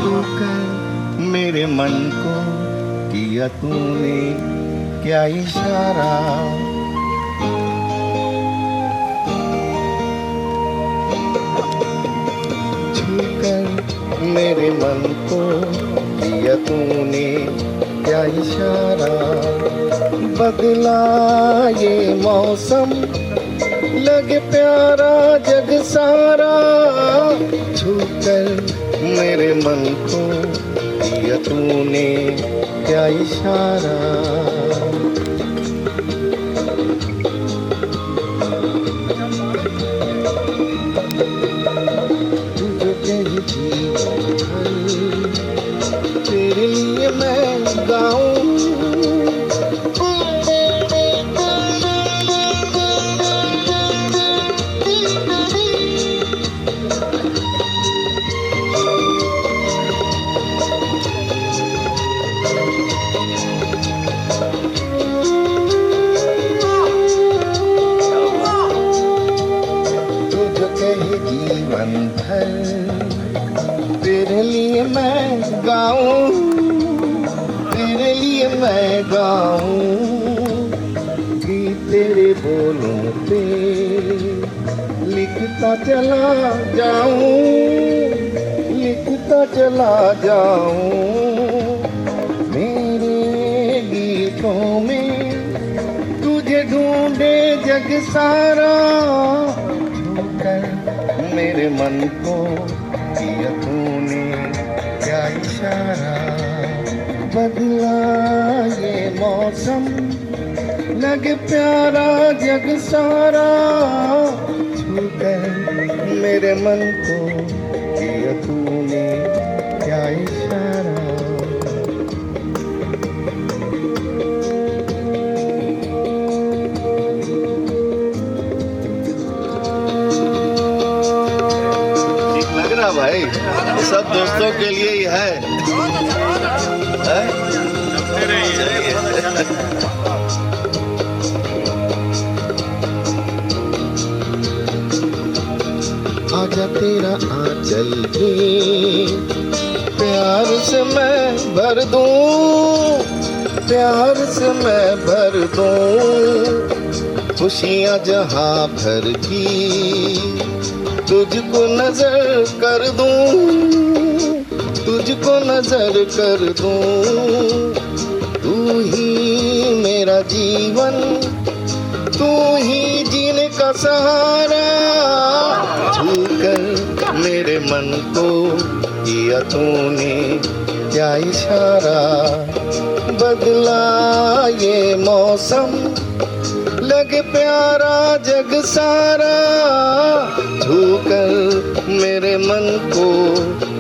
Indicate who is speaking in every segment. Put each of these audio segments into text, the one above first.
Speaker 1: छूकर मेरे मन को किया तूने क्या इशारा। छूकर मेरे मन को किया तूने क्या इशारा। बदला ये मौसम लगे प्यारा जग सारा। छूकर मेरे मन को किया तूने क्या इशारा। तुझे कहीं जीवन भर तेरे लिए मैं गाऊं। जीवन भर तेरे लिए मैं गाऊं, तेरे लिए मैं गाऊं। गीत तेरे बोलों पे लिखता चला जाऊं, लिखता चला जाऊं। मेरे गीतों में तुझे ढूंढे जग सारा। मेरे मन को किया तूने क्या इशारा। बदला ये मौसम लगे प्यारा जग सारा। छूकर मेरे मन को किया तूने क्या इशारा। भाई सब दोस्तों के लिए ही है, आजा तेरा आंचल के प्यार से मैं भर दूं, प्यार से मैं भर दूं। खुशियाँ जहाँ भर की तुझको नजर कर दूं, तुझको नजर कर दूं। तू ही मेरा जीवन, तू ही जीने का सहारा। छूकर मेरे मन को किया तूने क्या इशारा। बदला ये मौसम लगे प्यारा जग सारा। छूकर मेरे मन को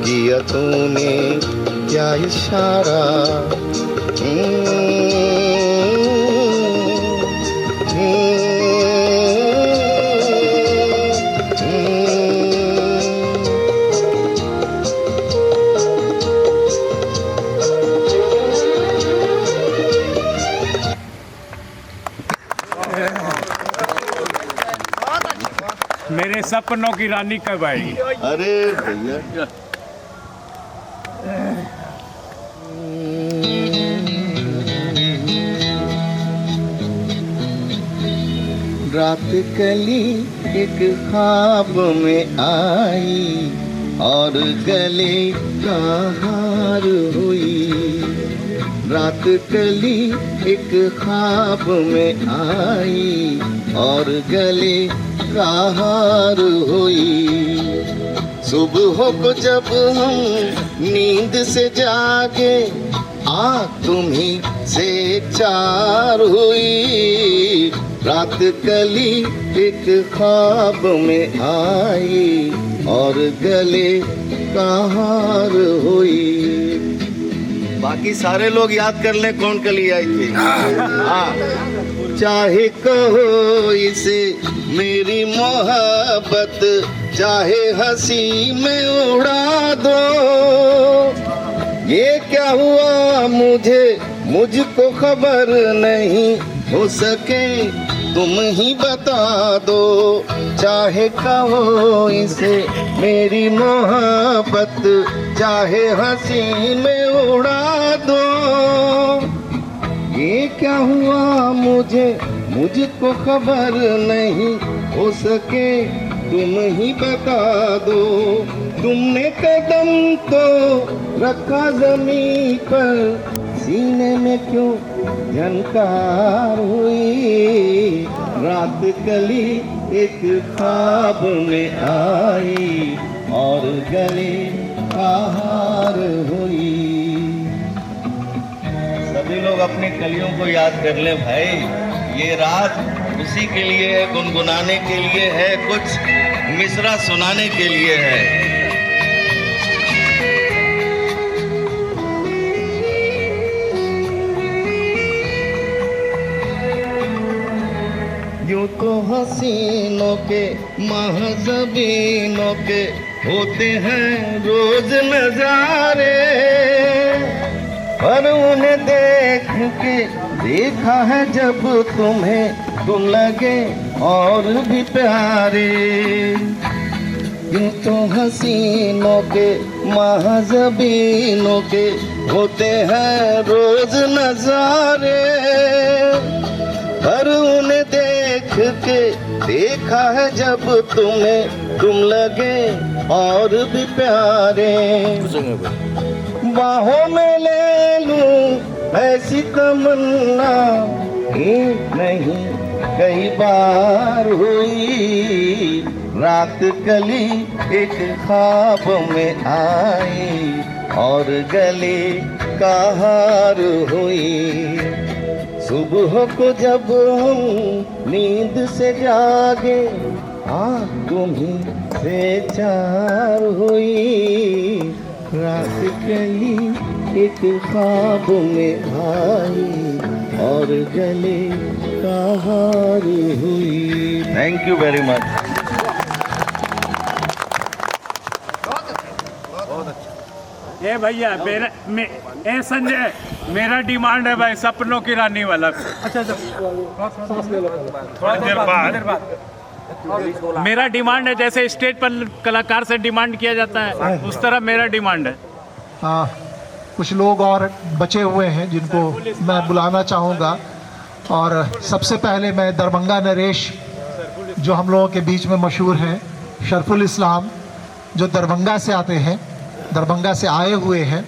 Speaker 1: किया तूने क्या इशारा।
Speaker 2: मेरे सपनों की रानी कब आएगी?
Speaker 1: अरे भैया रात कली एक ख्वाब में आई और गले का हार हुई। रात कली एक ख्वाब में आई और गले का हार हुई। सुबह को जब हम नींद से जागे आँख तुम्हीं से चार हुई। रात कली एक ख्वाब में आई और गले का हार हुई। बाकी सारे लोग याद कर ले कौन कली आई थी। हाँ, चाहे कहो इसे मेरी मोहब्बत, चाहे हंसी में उड़ा दो। ये क्या हुआ मुझको खबर नहीं, हो सके तुम ही बता दो। चाहे कहो इसे मेरी मोहब्बत, चाहे हंसी में उड़ा दो। ये क्या हुआ मुझको खबर नहीं, हो सके तुम ही बता दो। तुमने कदम तो रखा जमीन पर, सीने में क्यों झनकार हुई। रात कली एक ख्वाब में आई और गले का हार हुई। सभी लोग अपनी कलियों को याद कर ले भाई। ये रात उसी के लिए है, गुनगुनाने के लिए है, कुछ मिसरा सुनाने के लिए है। यूं तो हसीनों के महज़बीनों के होते हैं रोज नजारे, पर उन्हें देख के देखा है जब तुम्हें तुम लगे और भी प्यारे। यूं तो हसीनों के महज़बीनों के होते हैं रोज नजारे, पर उन्हें देख के देखा है जब तुम लगे और भी प्यारे। बाहों में ले लूं ऐसी तमन्ना ही नहीं कई बार हुई। रात कली एक ख्वाब में आई और गले का हार हुई। सुबह को जब हम नींद से जागे, तुम्हीं से चार हुई। रात कली एक ख्वाब में आई और गले का हार हुई। Thank you very much.
Speaker 2: ये भैया ए संजय, मेरा डिमांड है भाई सपनों की रानी वाला। अच्छा थोड़ा देर बाद मेरा डिमांड है, जैसे स्टेज पर कलाकार से डिमांड किया जाता है उस तरह मेरा डिमांड है।
Speaker 3: कुछ लोग और बचे हुए हैं जिनको मैं बुलाना चाहूँगा। और सबसे पहले मैं दरभंगा नरेश, जो हम लोगों के बीच में मशहूर हैं, शरफुल इस्लाम, जो दरभंगा से आते हैं, दरभंगा से आए हुए हैं।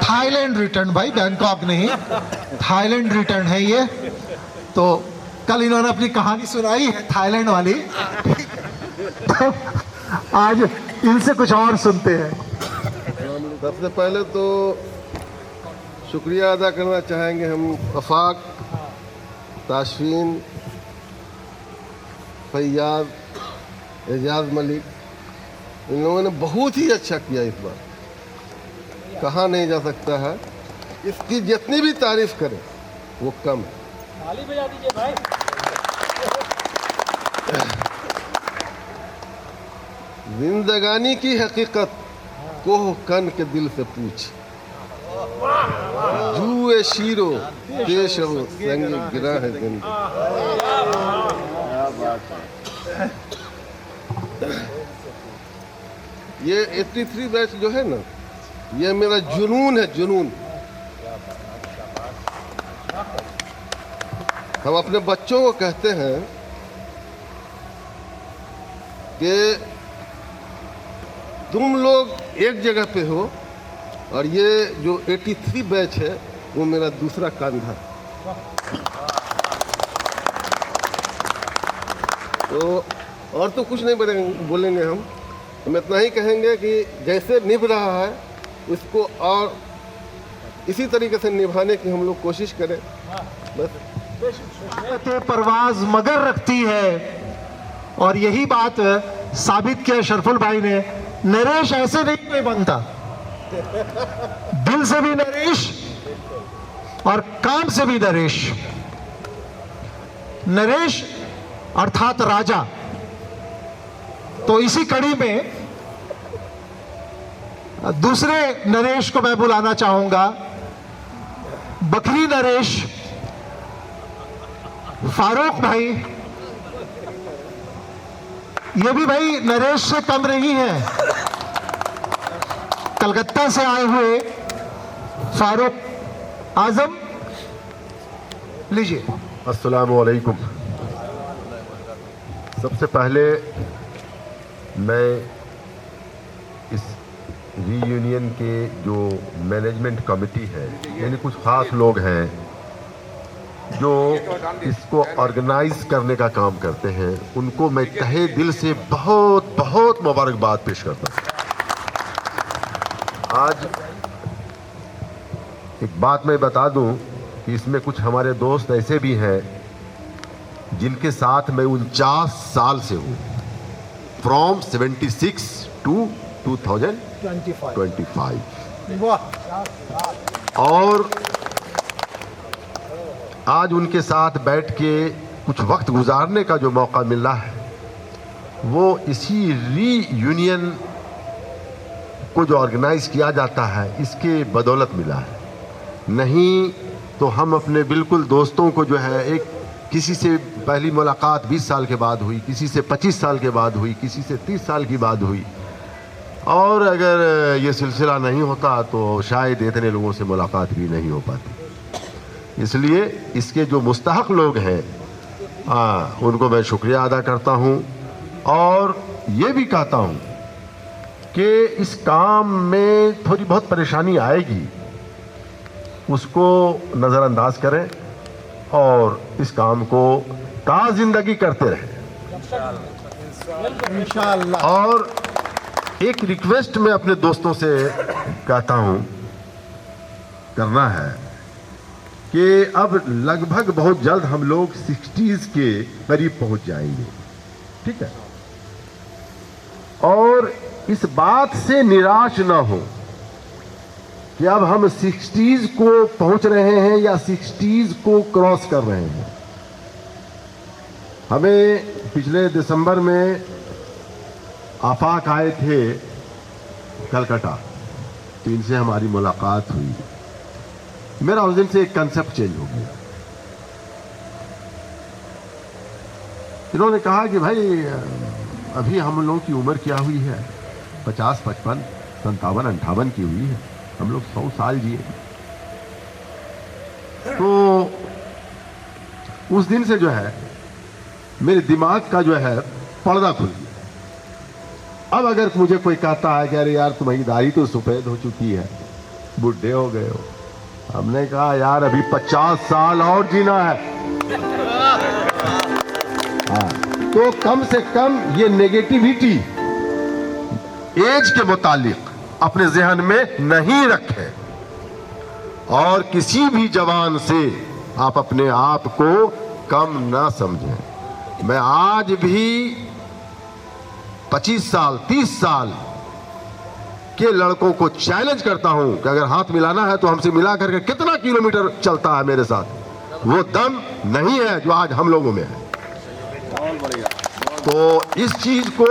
Speaker 3: थाईलैंड रिटर्न भाई, बैंकॉक नहीं, थाईलैंड रिटर्न है ये। तो कल इन्होंने अपनी कहानी सुनाई है थाईलैंड वाली, तो आज इनसे कुछ और सुनते हैं।
Speaker 4: सबसे पहले तो शुक्रिया अदा करना चाहेंगे हम अफाक, ताशफीन, फैयाज, एजाज मलिक, इन लोगों ने बहुत ही अच्छा किया इस बार, कहा नहीं जा सकता है। इसकी जितनी भी तारीफ करें वो कम है। ताली बजा दीजिए भाई। जिंदगानी की हकीकत कोह कन के दिल से पूछ, जुए शीरो केशव संग गिरा है जिंदगी। ये 83 बैच जो है ना, ये मेरा जुनून है, जुनून। हम अपने बच्चों को कहते हैं कि तुम लोग एक जगह पे हो और ये जो 83 बैच है वो मेरा दूसरा कंधा। तो और तो कुछ नहीं बोलेंगे हम इतना ही कहेंगे कि जैसे निभ रहा है उसको और इसी तरीके से निभाने की हम लोग कोशिश करें बस।
Speaker 3: परवाज मगर रखती है, और यही बात साबित किया शरफुल भाई ने। नरेश ऐसे नहीं कोई बनता, दिल से भी नरेश और काम से भी नरेश। नरेश अर्थात राजा। तो इसी कड़ी में दूसरे नरेश को मैं बुलाना चाहूंगा। बकरी नरेश, फारूक भाई, ये भी भाई नरेश से कम नहीं है। कलकत्ता से आए हुए फारूक आजम, लीजिए।
Speaker 5: अस्सलामु अलैकुम। सबसे पहले मैं इस रीयूनियन के जो मैनेजमेंट कमेटी है, यानी कुछ ख़ास लोग हैं जो इसको ऑर्गेनाइज करने का काम करते हैं, उनको मैं तहे दिल से बहुत बहुत मुबारकबाद पेश करता हूँ। आज एक बात मैं बता दूं कि इसमें कुछ हमारे दोस्त ऐसे भी हैं जिनके साथ मैं 49 साल से हूँ, फ्रॉम 76 टू 2025। और आज उनके साथ बैठ के कुछ वक्त गुजारने का जो मौका मिला है, वो इसी रीयूनियन को जो ऑर्गेनाइज किया जाता है इसके बदौलत मिला है। नहीं तो हम अपने बिल्कुल दोस्तों को जो है, एक किसी से पहली मुलाकात 20 साल के बाद हुई, किसी से 25 साल के बाद हुई, किसी से 30 साल की बाद हुई, और अगर ये सिलसिला नहीं होता तो शायद इतने लोगों से मुलाकात भी नहीं हो पाती। इसलिए इसके जो मुस्तहक लोग हैं, उनको मैं शुक्रिया अदा करता हूँ और ये भी कहता हूँ कि इस काम में थोड़ी बहुत परेशानी आएगी, उसको नज़रअंदाज करें और इस काम को ज़िंदगी करते रहें इंशाअल्लाह। और एक रिक्वेस्ट मैं अपने दोस्तों से कहता हूँ, करना है कि अब लगभग बहुत जल्द हम लोग 60s के करीब पहुंच जाएंगे, ठीक है। और इस बात से निराश ना हो कि अब हम 60s को पहुंच रहे हैं या 60s को क्रॉस कर रहे हैं। हमें पिछले दिसंबर में आफाक आए थे कलकत्ता, तो इनसे हमारी मुलाकात हुई। मेरा उस दिन से एक कंसेप्ट चेंज हो गया। इन्होंने कहा कि भाई अभी हम लोगों की उम्र क्या हुई है, 50, 55, 57, 58 की हुई है, हम लोग 100 साल जिए। तो उस दिन से जो है मेरे दिमाग का जो है पर्दा खुल गया। अब अगर मुझे कोई कहता है कि अरे यार तुम्हारी दाढ़ी तो सफेद हो चुकी है, बुढ़े हो गए हो, हमने कहा यार अभी 50 साल और जीना है। तो कम से कम ये नेगेटिविटी एज के मुतालिक अपने जहन में नहीं रखें और किसी भी जवान से आप अपने आप को कम ना समझें। मैं आज भी 25 साल 30 साल के लड़कों को चैलेंज करता हूं कि अगर हाथ मिलाना है तो हमसे मिला करके कितना किलोमीटर चलता है मेरे साथ, वो दम नहीं है जो आज हम लोगों में है। तो इस चीज को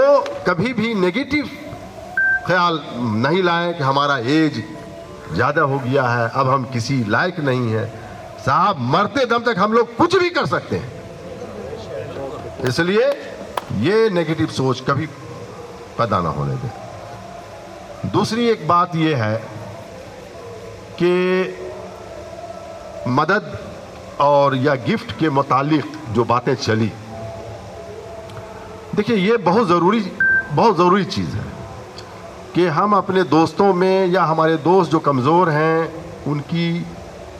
Speaker 5: कभी भी नेगेटिव ख्याल नहीं लाएं कि हमारा एज ज्यादा हो गया है, अब हम किसी लायक नहीं है। साहब, मरते दम तक हम लोग कुछ भी कर सकते हैं, इसलिए ये नेगेटिव सोच कभी पैदा ना होने दें। दूसरी एक बात ये है कि मदद और या गिफ्ट के मुतालिक जो बातें चली, देखिए ये बहुत ज़रूरी चीज़ है कि हम अपने दोस्तों में या हमारे दोस्त जो कमज़ोर हैं उनकी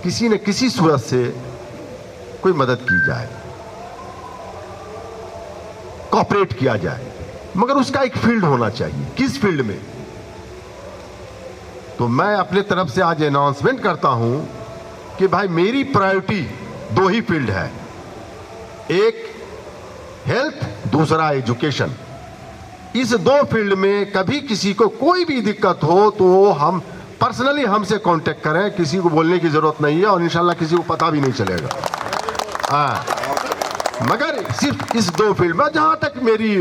Speaker 5: किसी न किसी सूरत से कोई मदद की जाए, कोऑपरेट किया जाए, मगर उसका एक फील्ड होना चाहिए। किस फील्ड में? तो मैं अपने तरफ से आज अनाउंसमेंट करता हूं कि भाई मेरी प्रायोरिटी 2 ही फील्ड है, एक हेल्थ, दूसरा एजुकेशन। इस 2 फील्ड में कभी किसी को कोई भी दिक्कत हो तो हम पर्सनली हमसे कांटेक्ट करें, किसी को बोलने की जरूरत नहीं है और इंशाल्लाह किसी को पता भी नहीं चलेगा। मगर सिर्फ इस 2 फील्ड में जहां तक मेरी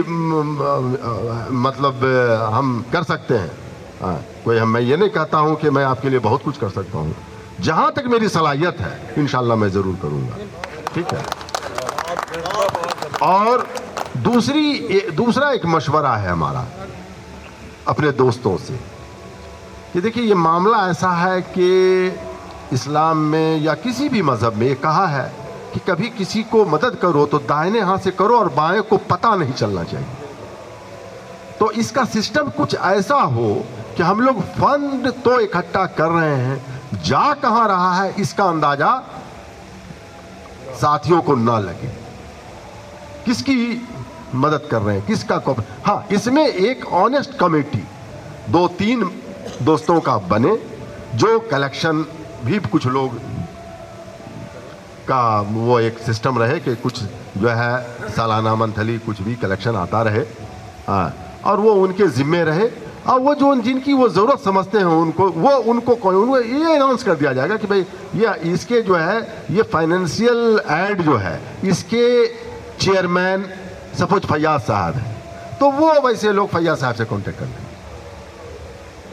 Speaker 5: मतलब हम कर सकते हैं। कोई मैं ये नहीं कहता हूं कि मैं आपके लिए बहुत कुछ कर सकता हूं, जहां तक मेरी सलाहियत है इंशाल्लाह मैं जरूर करूंगा, ठीक है। और दूसरा एक मशवरा है हमारा अपने दोस्तों से कि देखिए, ये मामला ऐसा है कि इस्लाम में या किसी भी मज़हब में ये कहा है कि कभी किसी को मदद करो तो दाहिने हाथ से करो और बाएं को पता नहीं चलना चाहिए। तो इसका सिस्टम कुछ ऐसा हो कि हम लोग फंड तो इकट्ठा कर रहे हैं, जा कहां रहा है इसका अंदाजा साथियों को ना लगे, किसकी मदद कर रहे हैं, किसका को। हाँ, इसमें एक ऑनेस्ट कमेटी 2-3 दोस्तों का बने, जो कलेक्शन भी कुछ लोग का वो एक सिस्टम रहे कि कुछ जो है सालाना मंथली कुछ भी कलेक्शन आता रहे, हाँ, और वो उनके जिम्मे रहे। और वो जो जिनकी वो ज़रूरत समझते हैं उनको ये अनाउंस कर दिया जाएगा कि भाई ये इसके जो है ये फाइनेंशियल एड जो है इसके चेयरमैन सपोज फैयाज साहब है, तो वो वैसे लोग फैयाज साहब से कांटेक्ट कर लेंगे,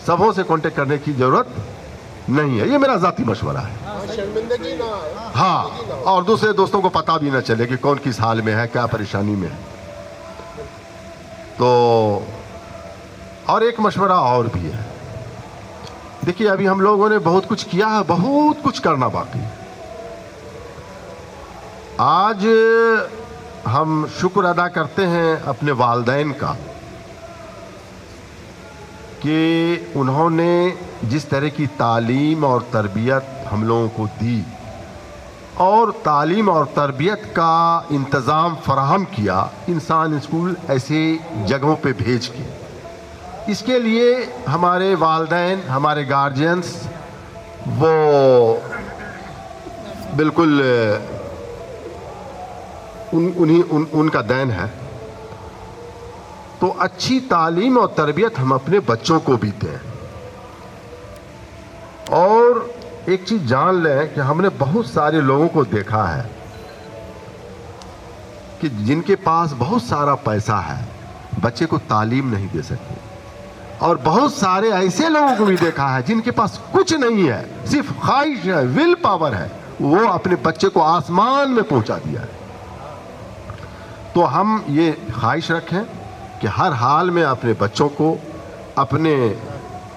Speaker 5: सबों से कांटेक्ट करने की ज़रूरत नहीं है। ये मेरा ज़ाती मशवरा है।
Speaker 4: शर्मिंदगी ना आए।
Speaker 5: हाँ, और दूसरे दोस्तों को पता भी ना चले कि कौन किस हाल में है, क्या परेशानी में है। तो और एक मशवरा और भी है। देखिए, अभी हम लोगों ने बहुत कुछ किया है, बहुत कुछ करना बाकी है। आज हम शुक्र अदा करते हैं अपने वालिदैन का कि उन्होंने जिस तरह की तालीम और तरबियत हम लोगों को दी और तालीम और तरबियत का इंतज़ाम फराहम किया इंसान स्कूल ऐसे जगहों पे भेज के। इसके लिए हमारे वालिदैन, हमारे गार्जियंस वो बिल्कुल उनका देन है। तो अच्छी तालीम और तरबियत हम अपने बच्चों को भी दें। और एक चीज़ जान लें कि हमने बहुत सारे लोगों को देखा है कि जिनके पास बहुत सारा पैसा है, बच्चे को तालीम नहीं दे सकते। और बहुत सारे ऐसे लोगों को भी देखा है जिनके पास कुछ नहीं है, सिर्फ ख्वाहिश है, विल पावर है, वो अपने बच्चे को आसमान में पहुंचा दिया है। तो हम ये ख्वाहिश रखें कि हर हाल में अपने बच्चों को, अपने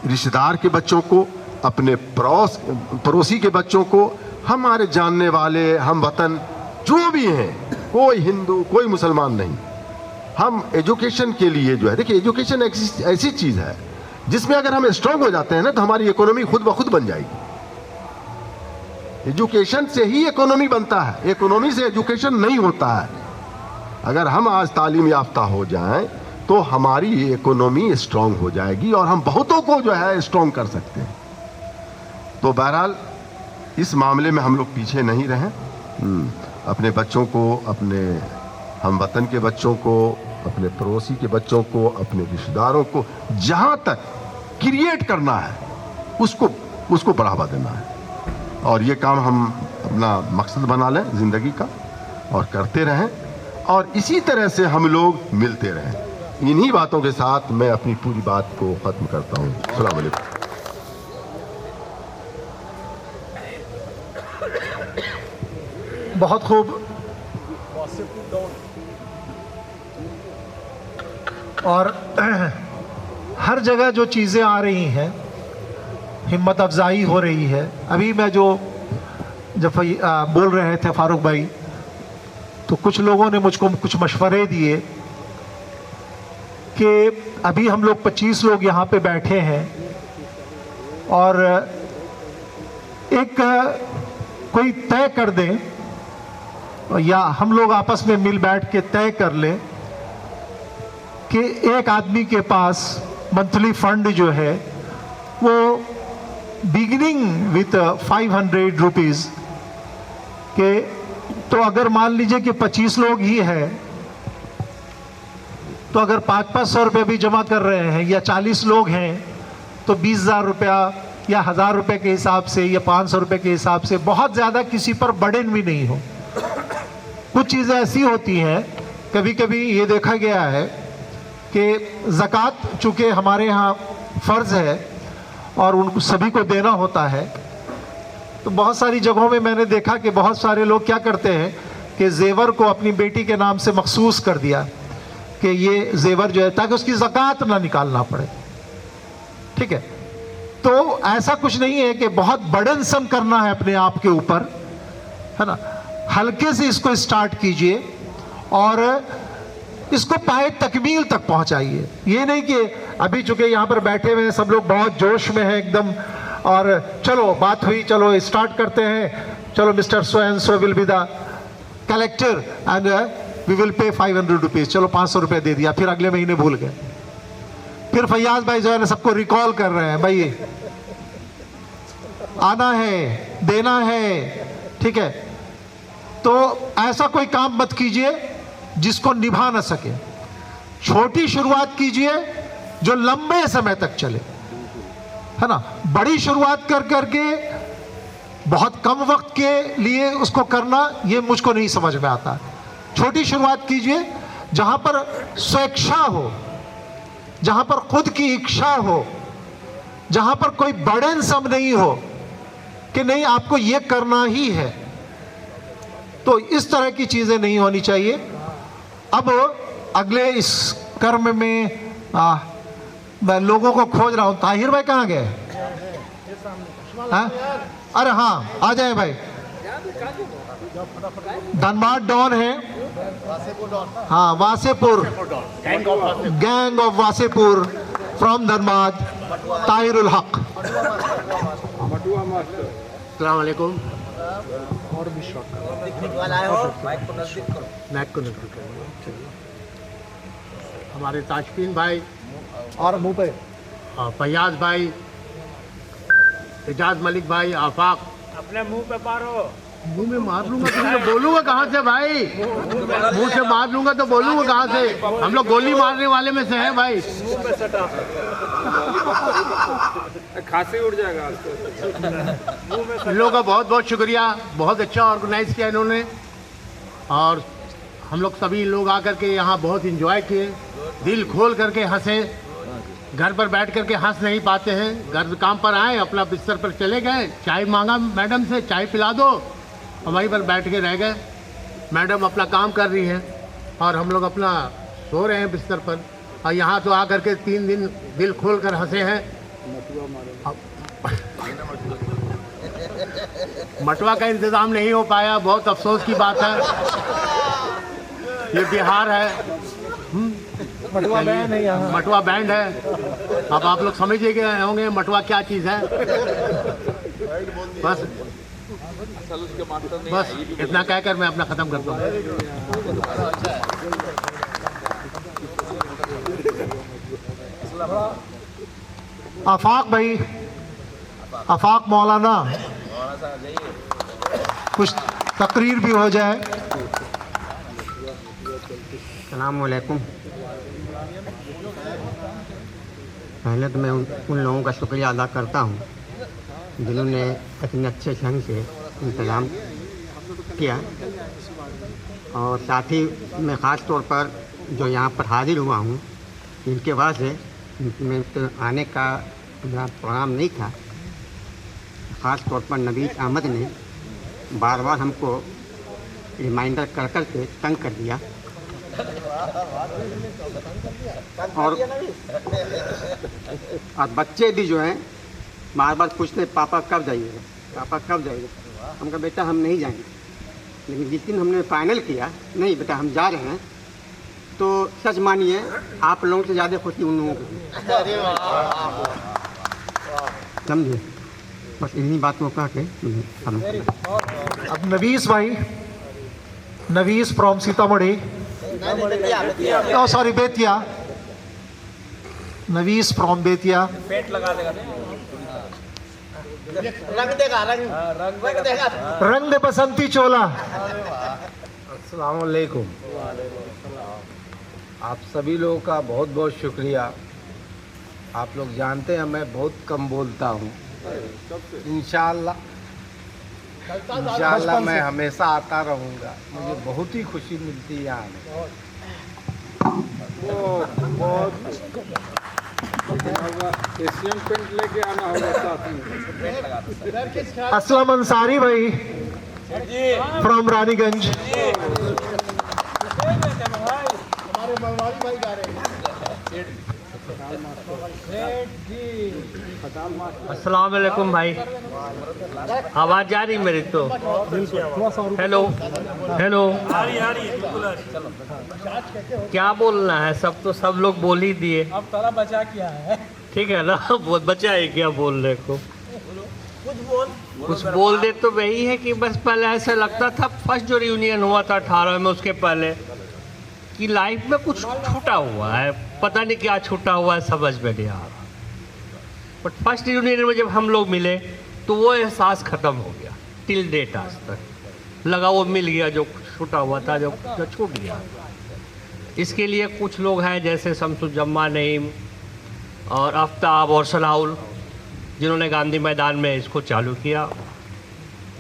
Speaker 5: रिश्तेदार के बच्चों को, अपने पड़ोसी के बच्चों को, हमारे जानने वाले हम वतन जो भी हैं, कोई हिंदू कोई मुसलमान नहीं, हम एजुकेशन के लिए जो है, देखिए एजुकेशन ऐसी चीज़ है जिसमें अगर हम स्ट्रांग हो जाते हैं ना तो हमारी इकोनॉमी खुद ब खुद बन जाएगी। एजुकेशन से ही इकोनॉमी बनता है, इकोनॉमी से एजुकेशन नहीं होता है। अगर हम आज तालीम याफ्ता हो जाएं तो हमारी इकोनॉमी स्ट्रांग हो जाएगी और हम बहुतों को जो है स्ट्रांग कर सकते हैं। तो बहरहाल इस मामले में हम लोग पीछे नहीं रहें। अपने बच्चों को, अपने हम वतन के बच्चों को, अपने पड़ोसी के बच्चों को, अपने रिश्तेदारों को जहाँ तक क्रिएट करना है उसको बढ़ावा देना है। और ये काम हम अपना मकसद बना लें ज़िंदगी का और करते रहें, और इसी तरह से हम लोग मिलते रहें। इन्हीं बातों के साथ मैं अपनी पूरी बात को ख़त्म करता हूँ। अस्सलाम वालेकुम।
Speaker 3: बहुत खूब। और हर जगह जो चीज़ें आ रही हैं, हिम्मत अफजाई हो रही है। अभी मैं जब बोल रहे थे फारूक भाई, तो कुछ लोगों ने मुझको कुछ मशवरे दिए कि अभी हम लोग 25 लोग यहाँ पे बैठे हैं और एक कोई तय कर दें या हम लोग आपस में मिल बैठ के तय कर लें कि एक आदमी के पास मंथली फंड जो है वो बिगिनिंग विथ 500 रुपीज़ के, तो अगर मान लीजिए कि 25 लोग ही हैं तो अगर 500 रुपये भी जमा कर रहे हैं, या 40 लोग हैं तो 20,000 रुपया या 1,000 रुपये के हिसाब से या 500 रुपये के हिसाब से, बहुत ज़्यादा किसी पर बर्डन भी नहीं हो। कुछ चीज़ें ऐसी होती हैं, कभी कभी ये देखा गया है कि ज़कात चूँकि हमारे यहाँ फ़र्ज़ है और उनको सभी को देना होता है, तो बहुत सारी जगहों में मैंने देखा कि बहुत सारे लोग क्या करते हैं कि जेवर को अपनी बेटी के नाम से मखसूस कर दिया कि ये जेवर जो है, ताकि उसकी ज़कात ना निकालना पड़े। ठीक है, तो ऐसा कुछ नहीं है कि बहुत बर्डनसम करना है अपने आप के ऊपर, है ना। हल्के से इसको स्टार्ट कीजिए और इसको पाए तकमील तक पहुंचाइए। ये नहीं कि अभी चूंकि यहाँ पर बैठे हुए हैं सब लोग बहुत जोश में हैं एकदम, और चलो बात हुई, चलो स्टार्ट करते हैं, चलो mister so and so will be the collector and we will pay 500 rupees, चलो 500 रुपये दे दिया, फिर अगले महीने भूल गए। फिर फैयाज भाई जो है ना सबको रिकॉल कर रहे हैं, भाई आना है, देना है। ठीक है, तो ऐसा कोई काम मत कीजिए जिसको निभा ना सके। छोटी शुरुआत कीजिए जो लंबे समय तक चले, है ना। बड़ी शुरुआत कर करके बहुत कम वक्त के लिए उसको करना, ये मुझको नहीं समझ में आता। छोटी शुरुआत कीजिए जहां पर स्वेच्छा हो, जहां पर खुद की इच्छा हो, जहां पर कोई बर्डनसम नहीं हो कि नहीं आपको ये करना ही है। तो इस तरह की चीजें नहीं होनी चाहिए। अब अगले इस कर्म में मैं लोगों को खोज रहा हूं। ताहिर भाई कहाँ गए? अरे हाँ, आ जाए भाई। धनबाद डॉन है, हाँ, Wasseypur, gang of Wasseypur from Dhanbad, Tahirul हक।
Speaker 6: अस्सलाम वालेकुम। और भी शौक हमारे ताजपीन भाई और मुंह पे फैयाज भाई, एजाज मलिक भाई, आफाक,
Speaker 2: अपने मुंह पे मारो।
Speaker 6: मुंह में मार लूंगा तो बोलूंगा कहाँ से भाई? मुंह से मार लूंगा तो बोलूंगा कहाँ से? हम लोग गोली मारने वाले में से हैं भाई।
Speaker 2: खांसी उड़ जाएगा।
Speaker 6: इन लोगों का बहुत बहुत शुक्रिया, बहुत अच्छा ऑर्गेनाइज किया इन्होंने, और हम लोग सभी लोग आकर के यहाँ बहुत इंजॉय किए, दिल खोल करके हंसे। घर पर बैठ करके हंस नहीं पाते हैं, घर काम पर आए, अपना बिस्तर पर चले गए, चाय मांगा मैडम से, चाय पिला दो, हम वहीं पर बैठ के रह गए। मैडम अपना काम कर रही हैं और हम लोग अपना सो रहे हैं बिस्तर पर, और यहाँ तो आकर के 3 दिन दिल खोल कर हंसे हैं। मटवा का इंतज़ाम नहीं हो पाया, बहुत अफसोस की बात है। ये बिहार है, मटवा बैंड है यहाँ, मटवा बैंड है। अब आप लोग समझ गए होंगे मटवा क्या चीज़ है। बस इतना कहकर मैं अपना ख़त्म करता हूँ।
Speaker 3: आफाक भाई, आफाक मौलाना, कुछ तकरीर भी हो जाए।
Speaker 7: अस्सलाम वालेकुम। पहले तो मैं उन लोगों का शुक्रिया अदा करता हूँ जिन्होंने इतने अच्छे ढंग से इंतज़ाम किया, और साथ ही मैं ख़ास तौर पर जो यहाँ पर हाजिर हुआ हूँ, इनके वजह से मैं तो आने का मेरा प्रोग्राम नहीं था। ख़ास तौर पर नबील अहमद ने बार बार हमको रिमाइंडर कर कर के तंग कर दिया, और बच्चे भी जो हैं बार बार पूछते पापा कब जाइएगा, पापा कब जाइएगा। हम कहा बेटा हम नहीं जाएंगे, लेकिन जिस दिन हमने फाइनल किया नहीं बेटा हम जा रहे हैं, तो सच मानिए आप लोगों से ज़्यादा खुशी उन लोगों को, समझे। बस इन्हीं बातों का के हम।
Speaker 3: अब नवीस भाई, Navees from Sitamarhi, sorry Bettiah, Navees from Bettiah.
Speaker 2: पेट लगा देगा,
Speaker 3: रंग दे बसंती चोला।
Speaker 8: अस्सलाम वालेकुम। आप सभी लोगों का बहुत बहुत शुक्रिया। आप लोग जानते हैं मैं बहुत कम बोलता हूँ। इंशाअल्लाह मैं हमेशा आता रहूँगा। मुझे बहुत ही खुशी मिलती है यहाँ में।
Speaker 2: एशियन पेंट लेके आना होगा साथ में।
Speaker 3: असलम अंसारी भाई फ्रॉम रानीगंज।
Speaker 9: अस्सलाम वालेकुम भाई, आवाज़ आ रही मेरी? तो हेलो हेलो, क्या बोलना है? सब लोग बोल ही दिए। अब थोड़ा बचा क्या है, ठीक है ना? बहुत बचा है क्या बोलने को? कुछ बोल दे तो वही है कि बस पहले ऐसा लगता था, फर्स्ट जो रियूनियन हुआ था 18 में, उसके पहले कि लाइफ में कुछ छूटा हुआ है, पता नहीं क्या छूटा हुआ है, समझ में नहीं आ रहा। बट फर्स्ट रियूनियन में जब हम लोग मिले तो वो एहसास ख़त्म हो गया। टिल डेट आज तक लगा वो मिल गया जो छूटा हुआ था, जो छूट गया। इसके लिए कुछ लोग हैं जैसे शमसुज्जमा नईम और आफ्ताब और सलाउल, जिन्होंने गांधी मैदान में इसको चालू किया,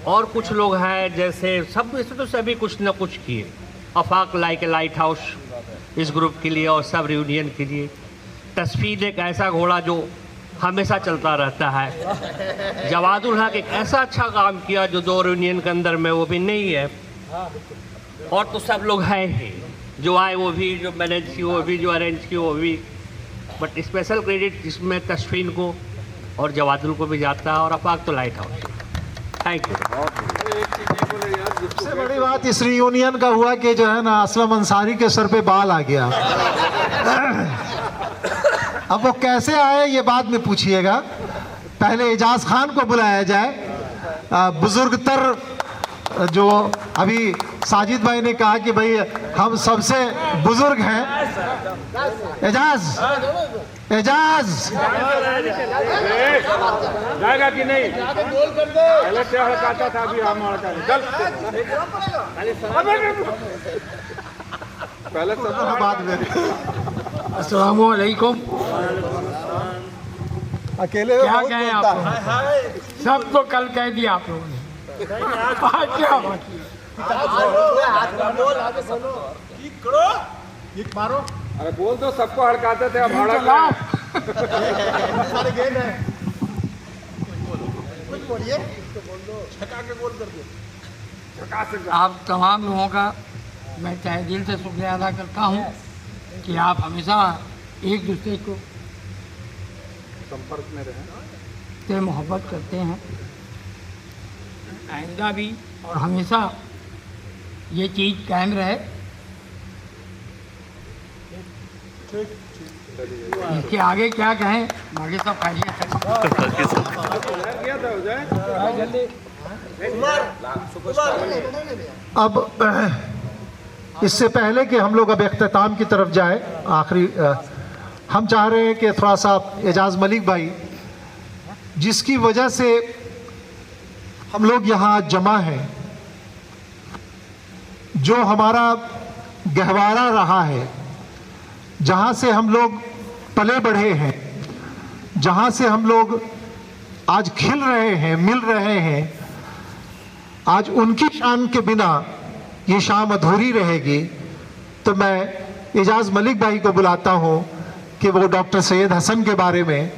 Speaker 9: और कुछ लोग हैं जैसे सब, इसमें तो सभी कुछ न कुछ किए। Afaq like a light house इस ग्रुप के लिए और सब रियूनियन के लिए। तस्फीद एक ऐसा घोड़ा जो हमेशा चलता रहता है। जवादुल हक एक ऐसा अच्छा काम किया जो 2 रियूनियन के अंदर में वो भी नहीं है। और तो सब लोग हैं ही, जो आए वो भी, जो मैनेज की वो भी, जो अरेंज की वो भी। बट स्पेशल क्रेडिट इसमें तस्फीन को और जवादुल को भी जाता है, और अफाक तो लाइट हाउस। Thank you.
Speaker 3: सबसे बड़ी बात इस रियूनियन का हुआ कि जो है ना, असलम अंसारी के सर पे बाल आ गया। अब वो कैसे आए ये बाद में पूछिएगा, पहले एजाज खान को बुलाया जाए। बुजुर्ग तर जो अभी साजिद भाई ने कहा कि भाई हम सबसे बुजुर्ग हैं। एजाज
Speaker 2: जाएगा कि नहीं? पहले से हड़काता था, अभी हम
Speaker 3: पहले बाद में।
Speaker 10: अस्सलाम वालेकुम।
Speaker 3: अकेले
Speaker 10: क्या कहें आप लोग? सब तो कल कह दिया आप लोगों ने। क्या बाकी?
Speaker 2: अरे बोल दो, सबको हड़काते थे, अब हड़का।
Speaker 10: आप तमाम लोगों का मैं तहे दिल से शुक्रिया अदा करता हूँ कि आप हमेशा एक दूसरे को
Speaker 2: संपर्क में रहे,
Speaker 10: से मोहब्बत करते हैं। आइंदा भी और हमेशा ये चीज़ कायम रहे। इसके आगे क्या कहें, आगे सब खैरियत है।
Speaker 3: अब इससे पहले कि हम लोग अब इख्तिताम की तरफ जाए, आखिरी हम चाह रहे हैं कि थोड़ा सा एजाज मलिक भाई, जिसकी वजह से हम लोग यहाँ जमा हैं, जो हमारा गहवारा रहा है, जहाँ से हम लोग पले बढ़े हैं, जहाँ से हम लोग आज खिल रहे हैं, मिल रहे हैं, आज उनकी शान के बिना ये शाम अधूरी रहेगी। तो मैं एजाज मलिक भाई को बुलाता हूँ कि वो डॉक्टर सैयद हसन के बारे में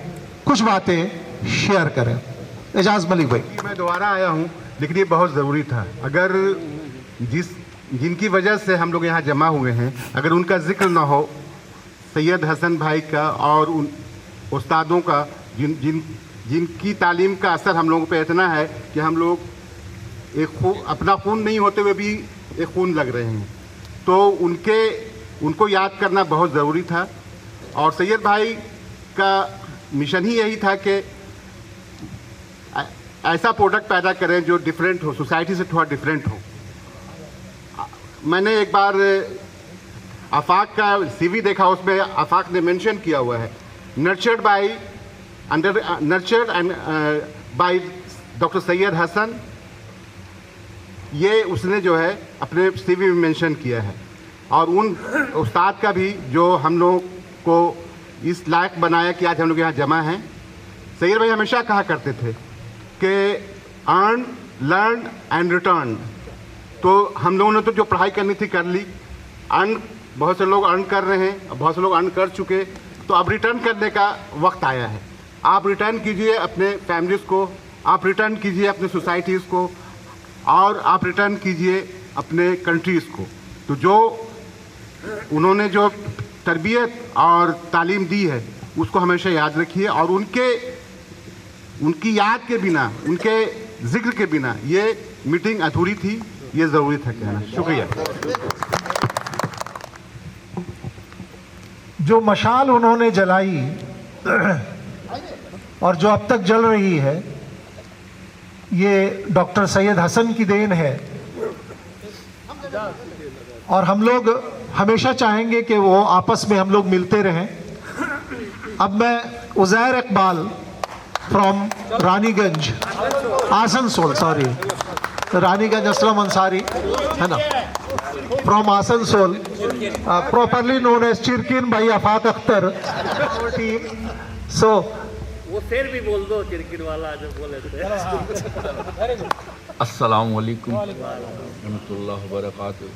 Speaker 3: कुछ बातें शेयर करें। एजाज मलिक भाई।
Speaker 6: मैं दोबारा आया हूँ, लेकिन ये बहुत ज़रूरी था। अगर जिनकी वजह से हम लोग यहाँ जमा हुए हैं, अगर उनका जिक्र ना हो, सैयद हसन भाई का और उन उस्तादों का, जिनकी तालीम का असर हम लोगों पे इतना है कि हम लोग अपना खून नहीं होते हुए भी एक खून लग रहे हैं, तो उनको याद करना बहुत ज़रूरी था। और सैयद भाई का मिशन ही यही था कि ऐसा प्रोडक्ट पैदा करें जो डिफरेंट हो, सोसाइटी से थोड़ा डिफरेंट हो। मैंने एक बार आफाक का सीवी देखा, उसमें आफाक ने मेंशन किया हुआ है nurtured and by doctor Syed Hasan. ये उसने जो है अपने सीवी में मेंशन किया है। और उन उस्ताद का भी जो हम लोग को इस लायक बनाया कि आज हम लोग यहाँ जमा हैं। सैयद भाई हमेशा कहा करते थे कि अर्न, लर्न एंड रिटर्न। तो हम लोगों ने तो जो पढ़ाई करनी थी कर ली, अर्न बहुत से लोग अर्न कर रहे हैं, बहुत से लोग अर्न कर चुके, तो अब रिटर्न करने का वक्त आया है। आप रिटर्न कीजिए अपने फैमिलीज़ को, आप रिटर्न कीजिए अपने सोसाइटीज़ को, और आप रिटर्न कीजिए अपने कंट्रीज़ को। तो जो उन्होंने जो तरबियत और तालीम दी है उसको हमेशा याद रखिए, और उनकी याद के बिना, उनके जिक्र के बिना ये मीटिंग अधूरी थी, ये ज़रूरी था कहना। शुक्रिया।
Speaker 3: जो मशाल उन्होंने जलाई और जो अब तक जल रही है, ये डॉक्टर सैयद हसन की देन है, और हम लोग हमेशा चाहेंगे कि वो आपस में हम लोग मिलते रहें। अब मैं उज़ैर इकबाल फ्रॉम रानीगंज, आसनसोल, सॉरी, रानीगंज असलम अंसारी है ना, from Asansol, properly known as Chirkin भाई आफाक अख्तर टीम। सो
Speaker 9: वो शेर भी बोल दो, चिरकिन वाला जो बोले थे।
Speaker 11: अस्सलाम वालेकुम रहमतुल्लाह व बरकातहू।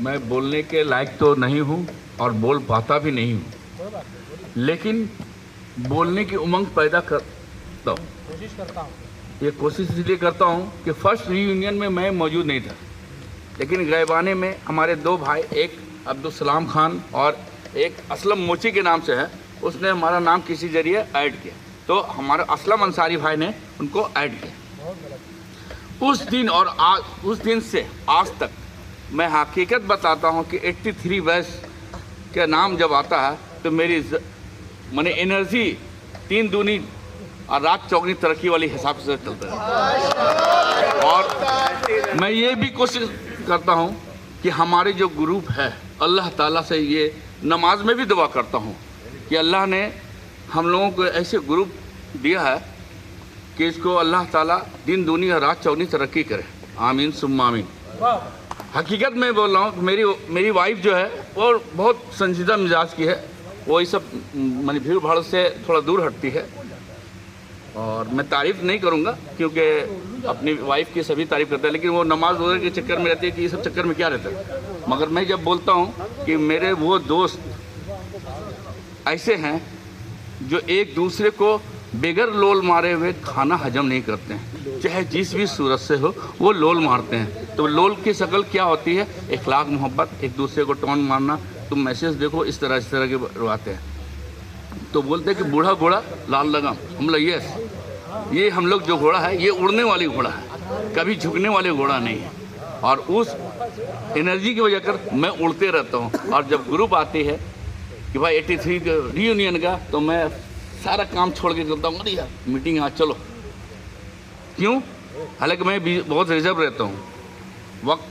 Speaker 11: मैं बोलने के लायक तो नहीं हूँ और बोल पाता भी नहीं हूँ, लेकिन बोलने की उमंग पैदा करता हूँ। ये कोशिश इसलिए करता हूँ कि फर्स्ट रीयूनियन में मैं मौजूद नहीं था, लेकिन गैबाने में हमारे दो भाई, एक अब्दुल सलाम खान और एक असलम मोची के नाम से है, उसने हमारा नाम किसी जरिए ऐड किया, तो हमारे असलम अंसारी भाई ने उनको ऐड किया। उस दिन और उस दिन से आज तक मैं हकीकत बताता हूँ कि 83 बैच का नाम जब आता है तो मेरी मैंने एनर्जी 3 दूनी और रात चौगनी तरक्की वाली हिसाब से चलता है। और मैं ये भी कोशिश करता हूँ कि हमारे जो ग्रुप है, अल्लाह ताला से ये नमाज में भी दुआ करता हूँ कि अल्लाह ने हम लोगों को ऐसे ग्रुप दिया है कि इसको अल्लाह ताला दिन दुनी और रात चौगनी तरक्की करे। आमीन सुम्मा आमीन। हकीकत में बोल रहा हूँ, मेरी वाइफ जो है वो बहुत संजीदा मिजाज की है, वो ये सब मैंने भीड़ भाड़ से थोड़ा दूर हटती है, और मैं तारीफ़ नहीं करूँगा क्योंकि अपनी वाइफ की सभी तारीफ़ करते हैं, लेकिन वो नमाज वगैरह के चक्कर में रहती है कि ये सब चक्कर में क्या रहता है। मगर मैं जब बोलता हूँ कि मेरे वो दोस्त ऐसे हैं जो एक दूसरे को बगैर लोल मारे हुए खाना हजम नहीं करते हैं, चाहे जिस भी सूरत से हो वो लोल मारते हैं। तो लोल की शक्ल क्या होती है? इखलाक, मोहब्बत, एक दूसरे को टोन मारना। तुम मैसेज देखो इस तरह के रुआते हैं, तो बोलते हैं कि बूढ़ा घोड़ा लाल लगाम। हम लोग ये हम लोग जो घोड़ा है ये उड़ने वाली घोड़ा है, कभी झुकने वाले घोड़ा नहीं है, और उस एनर्जी की वजह कर मैं उड़ते रहता हूँ। और जब ग्रुप आती है कि भाई 83 रीयूनियन का, तो मैं सारा काम छोड़ के करता हूँ, अरे यार मीटिंग आज चलो। क्यों? हालांकि मैं भी बहुत रिजर्व रहता हूँ, वक्त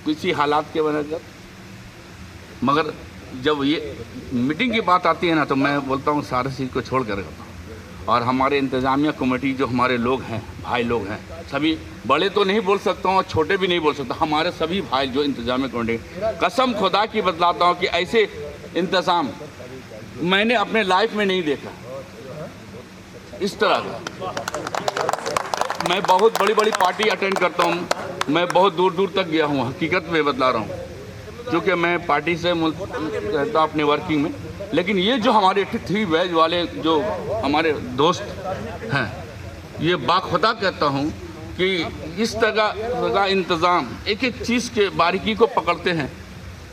Speaker 11: किसी हालात के वजह कर, मगर जब ये मीटिंग की बात आती है ना, तो मैं बोलता हूँ सारे चीज़ को छोड़ कर करता हूँ। और हमारे इंतज़ामिया कमेटी जो हमारे लोग हैं, भाई लोग हैं, सभी बड़े तो नहीं बोल सकता हूँ, छोटे भी नहीं बोल सकता, हमारे सभी भाई जो इंतज़ामिया कमेटी, कसम खुदा की बतलाता हूँ कि ऐसे इंतज़ाम मैंने अपने लाइफ में नहीं देखा इस तरह का। मैं बहुत बड़ी बड़ी पार्टी अटेंड करता हूँ, मैं बहुत दूर दूर तक गया हूँ, हकीकत में बतला रहा हूँ, क्योंकि मैं पार्टी से रहता अपने वर्किंग में। लेकिन ये जो हमारे 83 बैच वाले जो हमारे दोस्त हैं, ये बाखुदा कहता हूँ कि इस तरह का इंतज़ाम, एक एक चीज़ के बारीकी को पकड़ते हैं,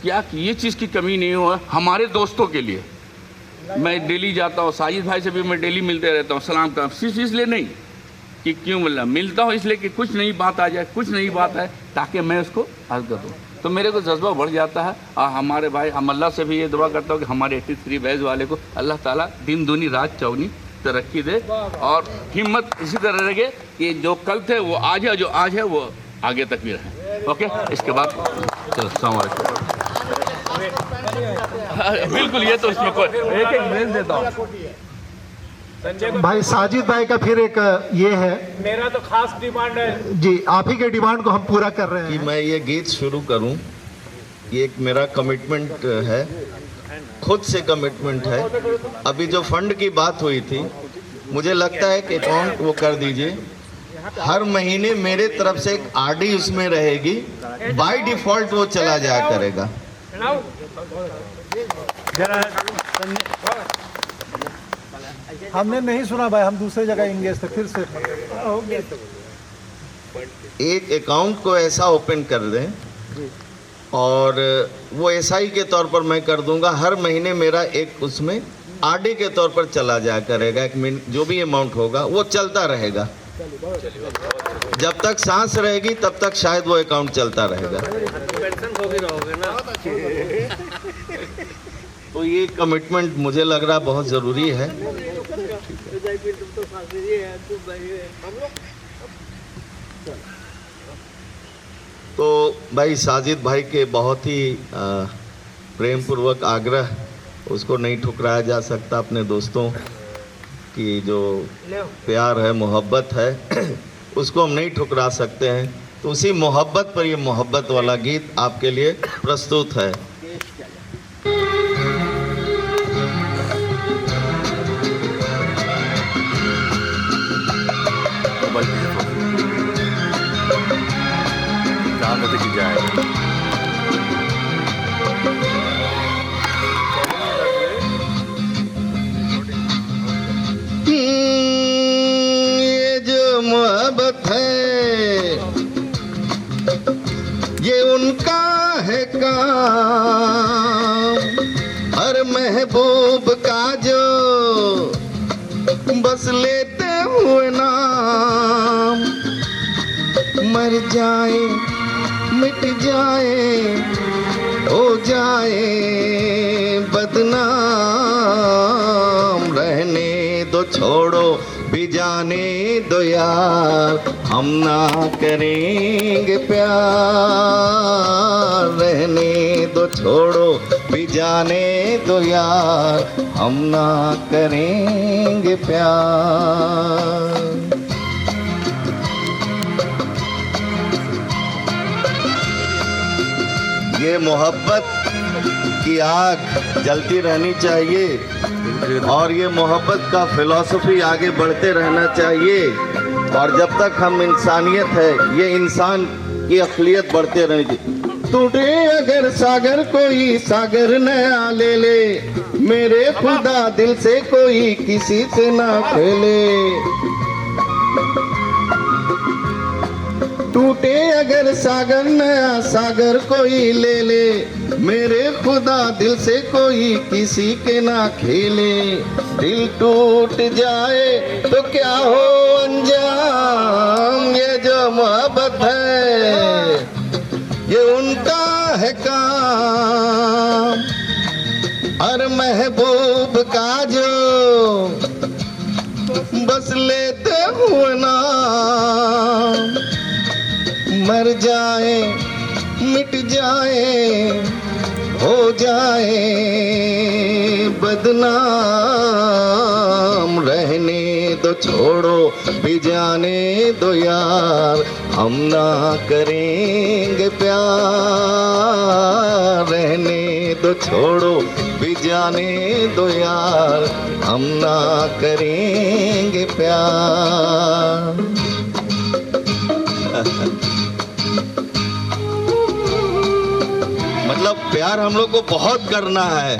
Speaker 11: क्या कि ये चीज़ की कमी नहीं हो हमारे दोस्तों के लिए। मैं डेली जाता हूँ, साजिद भाई से भी मैं डेली मिलते रहता हूँ, सलाम करता हूँ, सिर्फ इसलिए नहीं कि क्यों मिलता हूँ, इसलिए कि कुछ नई बात आ जाए, कुछ नई बात है, ताकि मैं उसको अर्ज कर दूँ, तो मेरे को जज्बा बढ़ जाता है। और हमारे भाई, हम अल्लाह से भी ये दुआ करता हूँ कि हमारे 83 बैच वाले को अल्लाह ताला दिन दूनी रात चौगनी तरक्की दे, और हिम्मत इसी तरह रहे कि जो कल थे वो आज है, जो आज है वो आगे तक भी रहे। ओके, इसके बाद चलो अस्सलाम वालेकुम। बिल्कुल, ये तो इसमें कोई एक मेल देता हूँ।
Speaker 3: भाई साजिद भाई का फिर एक ये है,
Speaker 2: मेरा तो खास डिमांड है
Speaker 3: जी, आप ही के डिमांड को हम पूरा कर रहे हैं
Speaker 1: कि मैं ये गीत शुरू करूं। ये एक मेरा कमिटमेंट है, खुद से कमिटमेंट है। अभी जो फंड की बात हुई थी, मुझे लगता है कि अकाउंट वो कर दीजिए, हर महीने मेरे तरफ से एक आरडी उसमें रहेगी, बाय डिफॉल्ट वो चला जाया करेगा।
Speaker 3: हमने नहीं सुना भाई, हम दूसरे जगह इंगेज थे, फिर से
Speaker 1: एक अकाउंट को ऐसा ओपन कर दें और वो एसआई के तौर पर मैं कर दूंगा। हर महीने मेरा एक उसमें आरडी के तौर पर चला जाया करेगा। जो भी अमाउंट होगा वो चलता रहेगा। जब तक सांस रहेगी तब तक शायद वो अकाउंट चलता रहेगा। तो ये कमिटमेंट मुझे लग रहा बहुत ज़रूरी है। तो भाई साजिद भाई के बहुत ही प्रेम पूर्वक आग्रह, उसको नहीं ठुकराया जा सकता। अपने दोस्तों की जो प्यार है, मोहब्बत है, उसको हम नहीं ठुकरा सकते हैं। तो उसी मोहब्बत पर ये मोहब्बत वाला गीत आपके लिए प्रस्तुत है। ये जो मोहब्बत है ये उनका है काम, हर महबूब का जो बस लेते हुए नाम, मर जाए मिट जाए हो जाए बदनाम, रहने दो छोड़ो भी जाने दो यार, हम ना करेंगे प्यार। रहने दो छोड़ो भी जाने दो यार, हम ना करेंगे प्यार। ये मोहब्बत की आग जलती रहनी चाहिए और ये मोहब्बत का फिलॉसफी आगे बढ़ते रहना चाहिए। और जब तक हम इंसानियत है, ये इंसान की अक़लियत बढ़ते रहनी चाहिए। टूटे अगर सागर कोई सागर नया ले ले, मेरे खुदा दिल से कोई किसी से ना खेले। टूटे अगर सागर नया सागर कोई ले ले, मेरे खुदा दिल से कोई किसी के ना खेले। दिल टूट जाए तो क्या हो अंजाम, ये जो मोहब्बत है ये उनका है काम, हर महबूब का जो बस लेते हुए नाम, मर जाए मिट जाए हो जाए बदनाम, रहने दो छोड़ो भी जाने दो यार, हम ना करेंगे प्यार। रहने दो छोड़ो भी जाने दो यार, हम ना करेंगे प्यार। मतलब प्यार हम लोग को बहुत करना है।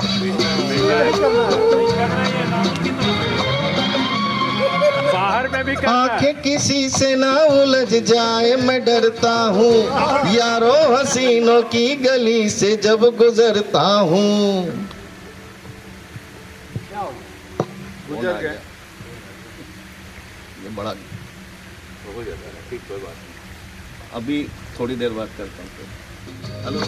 Speaker 2: बाहर में भी करना है।
Speaker 1: आंखें किसी से ना उलझ जाए मैं डरता हूँ, यारो हसीनों की गली से जब गुजरता हूँ।
Speaker 11: गुजर गए
Speaker 1: ये बड़ा
Speaker 11: हो जाता है। ठीक, कोई बात नहीं, अभी थोड़ी देर बात करता हूँ। हेलो,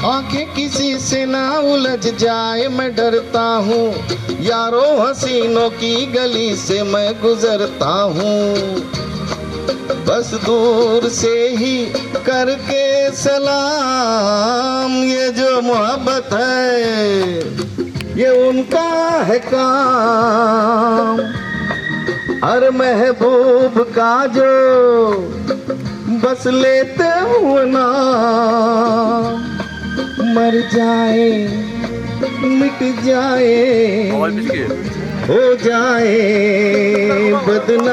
Speaker 1: आंखें किसी से ना उलझ जाए मैं डरता हूँ, यारो हसीनों की गली से मैं गुजरता हूँ। बस दूर से ही करके सलाम, ये जो मोहब्बत है ये उनका है काम, हर महबूब का जो बस लेते हुए नाम, मर जाए मिट जाए हो जाए बदनाम,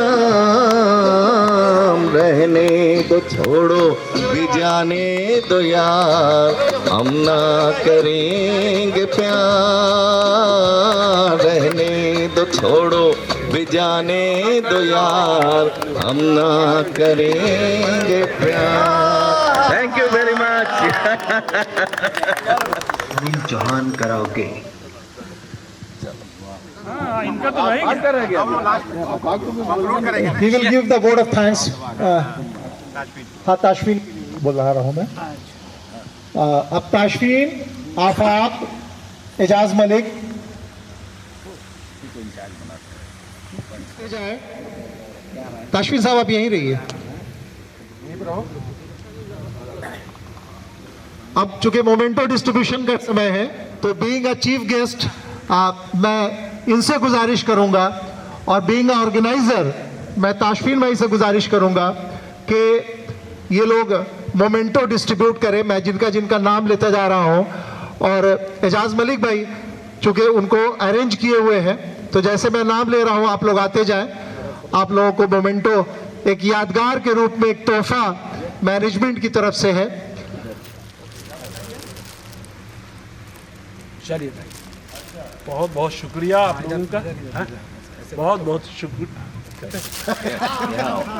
Speaker 1: रहने दो छोड़ो भी जाने दो यार, हम ना करेंगे प्यार। रहने दो छोड़ो भी जाने दो यार, हम ना करेंगे प्यार। Thank you very much.
Speaker 12: Anil Chauhan karaoke.
Speaker 2: इनका तो रह गया।
Speaker 3: He will give the vote of thanks. हाँ, ताशफीन बोल रहा हूँ मैं। अब ताशफीन, आफाक, एजाज मलिक ताशफीन साहब आप यहीं रहिए। अब चूंकि मोमेंटो डिस्ट्रीब्यूशन का समय है तो बीइंग अ चीफ गेस्ट मैं इनसे गुजारिश करूंगा और बीइंग अ ऑर्गेनाइजर मैं ताशफीन भाई से गुजारिश करूंगा कि ये लोग मोमेंटो डिस्ट्रीब्यूट करें। मैं जिनका जिनका नाम लेता जा रहा हूं और एजाज मलिक भाई चूंकि उनको अरेंज किए हुए हैं तो जैसे मैं नाम ले रहा हूं आप लोग आते जाएं। आप लोगों को मोमेंटो एक यादगार के रूप में एक तोहफा मैनेजमेंट की तरफ से है।
Speaker 2: चलिए भाई, बहुत बहुत शुक्रिया आप लोगों का। बहुत बहुत शुक्रिया।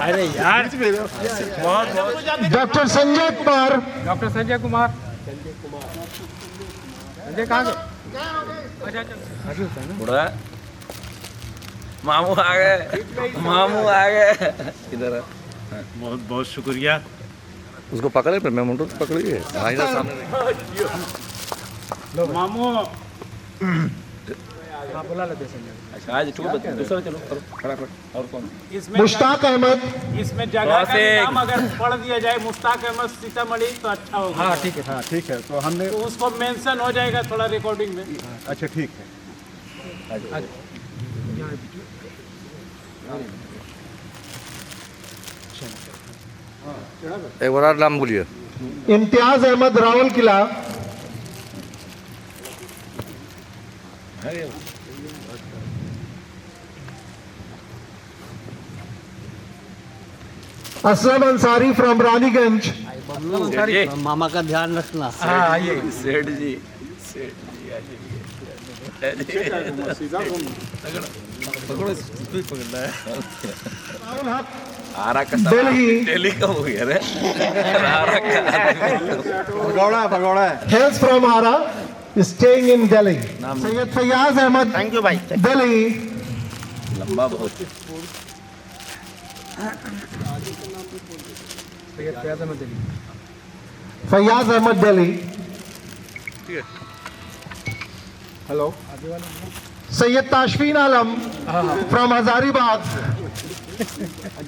Speaker 2: अरे यार, बहुत बहुत।
Speaker 3: डॉक्टर संजय कुमार।
Speaker 2: डॉक्टर संजय कुमार। संजय कहाँ गए?
Speaker 11: बुढ़ा मामू आ गए, मामू आ गए। इधर
Speaker 2: बहुत बहुत शुक्रिया।
Speaker 11: उसको पकड़े पर मैं मुंडो तो पकड़िए। भाई साहब सामने
Speaker 2: मामू बुला लेते संजय।
Speaker 11: अच्छा आज ठीक है, दूसरा चलो करो खड़ा कर। और कौन?
Speaker 2: इसमें
Speaker 3: मुश्ताक अहमद।
Speaker 2: इसमें जगह का नाम अगर पढ़ दिया जाए मुश्ताक अहमद सीतामढ़ी तो अच्छा होगा।
Speaker 13: हाँ ठीक है, हाँ ठीक है। तो हमने
Speaker 2: तो उसको मेंशन हो जाएगा थोड़ा रिकॉर्डिंग में।
Speaker 13: अच्छा ठीक है।
Speaker 11: एक बार नाम बोलिए।
Speaker 3: इम्तियाज अहमद रावल किला। असलम अंसारी फ्रॉम रानीगंज।
Speaker 9: मामा का ध्यान रखना।
Speaker 11: हाँ आइए सेठ जी, सेठ जी पकड़ना है। आरा का दिल्ली का हो गया रे। आरा का
Speaker 3: भगौड़ा hails from Arrah staying in Delhi. Syed Fayaz Ahmad.
Speaker 1: Thank you भाई।
Speaker 3: दिल्ली।
Speaker 11: लंबा बहुत।
Speaker 3: फैयाज अहमद दिल्ली।
Speaker 13: हेलो।
Speaker 3: सैयद ताशफीन आलम फ्रॉम हजारीबाग।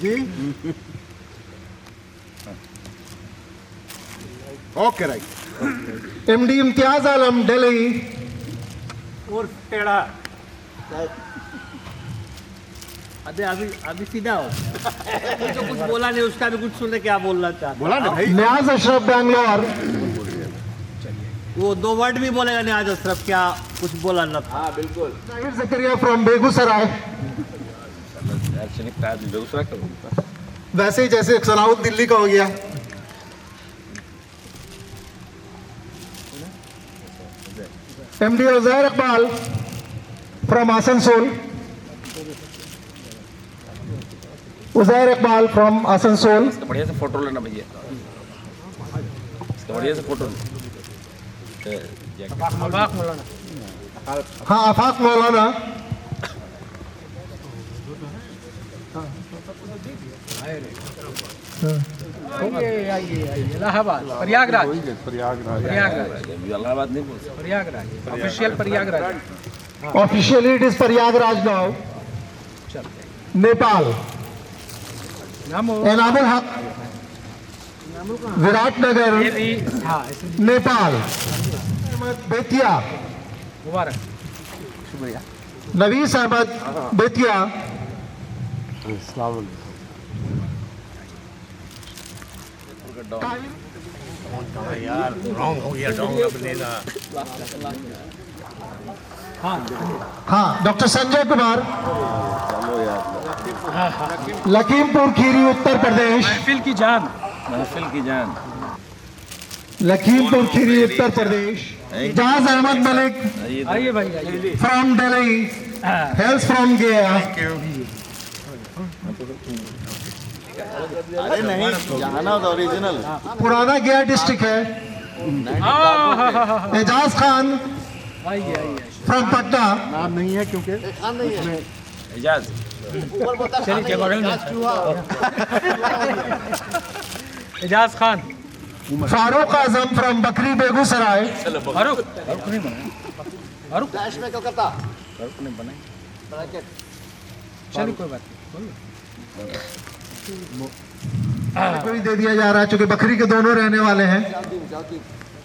Speaker 13: जी okay right.
Speaker 3: MD Imtiaz Alam Delhi.
Speaker 2: और टेढ़ा
Speaker 9: अभी सीधा हो। जो कुछ बोला नहीं उसका भी कुछ सुनने क्या बोलना चाहता।
Speaker 13: बोला ना भाई।
Speaker 3: न्याज अशरफ बैंगलोर।
Speaker 9: वो 2 वर्ड भी बोलेगा न्याज अशरफ, क्या कुछ बोला ना था।
Speaker 11: हाँ बिल्कुल।
Speaker 3: जाहिर ज़करिया फ्रॉम बेगूसराय। वैसे ही जैसे सलाउद्दीन दिल्ली का हो गया। MD Uzair Iqbal from Asansol. Uzair Iqbal from Asansol.
Speaker 11: बढ़िया से फोटो लेना भैया, बढ़िया से फोटो।
Speaker 3: हाँ आफाक मौलाना।
Speaker 13: इलाहाबाद प्रयागराज।
Speaker 11: इलाहाबाद नहीं बोल
Speaker 13: Prayagraj official Prayagraj.
Speaker 3: Officially it is Prayagraj now. Nepal. Enamul हक विराटनगर नेपाल। बेतिया।
Speaker 13: मुबारक, शुक्रिया।
Speaker 3: नवीस अहमद बेतिया।
Speaker 6: यार रॉन्ग हो गया, रॉन्ग अब लेना।
Speaker 3: हाँ डॉक्टर संजय कुमार लखीमपुर खीरी उत्तर प्रदेश।
Speaker 2: महफिल की जान,
Speaker 11: महफिल की जान।
Speaker 3: लखीमपुर खीरी उत्तर प्रदेश। जाज अहमद मलिक
Speaker 2: आइए भाई
Speaker 3: from Delhi. hails from Gaya.
Speaker 1: अरे नहीं, जाना था ओरिजिनल।
Speaker 3: पुराना गया डिस्ट्रिक्ट है। एजाज खान फ्रॉम पटना।
Speaker 6: नाम नहीं है क्योंकि
Speaker 1: खान नहीं है
Speaker 2: एजाज।
Speaker 10: चलिए बगल में एजाज खान।
Speaker 3: फारूक आजम फ्रॉम बकरी बेगूसराय।
Speaker 10: फारूक नहीं बना। फारूक
Speaker 1: में कलकत्ता।
Speaker 10: चलिए कोई बात
Speaker 3: कोई दे दिया जा रहा है क्योंकि बकरी के दोनों रहने वाले हैं।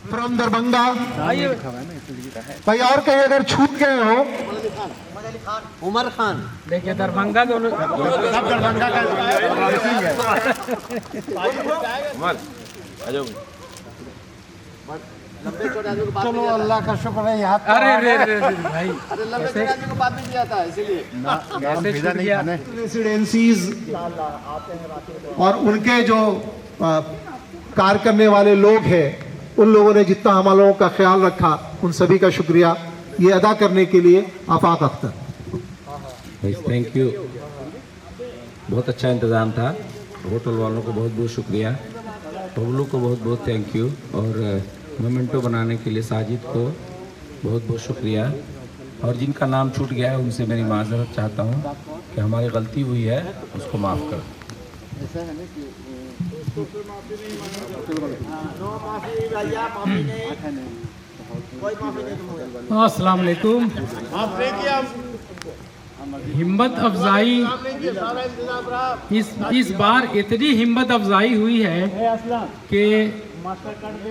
Speaker 3: फ्रॉम दरभंगा। भाई और कहीं अगर छूट गए हो।
Speaker 1: उमर खान।
Speaker 10: देखिए दरभंगा दोनों
Speaker 6: दरभंगा का
Speaker 1: चलो अल्लाह का शुक्र है यहाँ।
Speaker 10: अरे भाई
Speaker 1: अरे लंबे चौड़े आदमी को बाद में दिया था इसीलिए।
Speaker 3: रेसिडेंसीज और उनके जो कार्य करने वाले लोग हैं, उन लोगों ने जितना हम लोगों का ख्याल रखा, उन सभी का शुक्रिया ये अदा करने के लिए आफाक अख्तर।
Speaker 14: Thank you. बहुत अच्छा इंतज़ाम था। होटल वालों को बहुत बहुत शुक्रिया, टोबलू को बहुत बहुत थैंक यू, और मोमेंटो बनाने के लिए साजिद को बहुत बहुत शुक्रिया। और जिनका नाम छूट गया है उनसे मेरी माज़रत चाहता हूँ कि हमारी गलती हुई है, उसको माफ़ कर।
Speaker 10: अस्सलाम वालेकुम। हिम्मत अफजाई इस बार इतनी हिम्मत अफजाई हुई है कि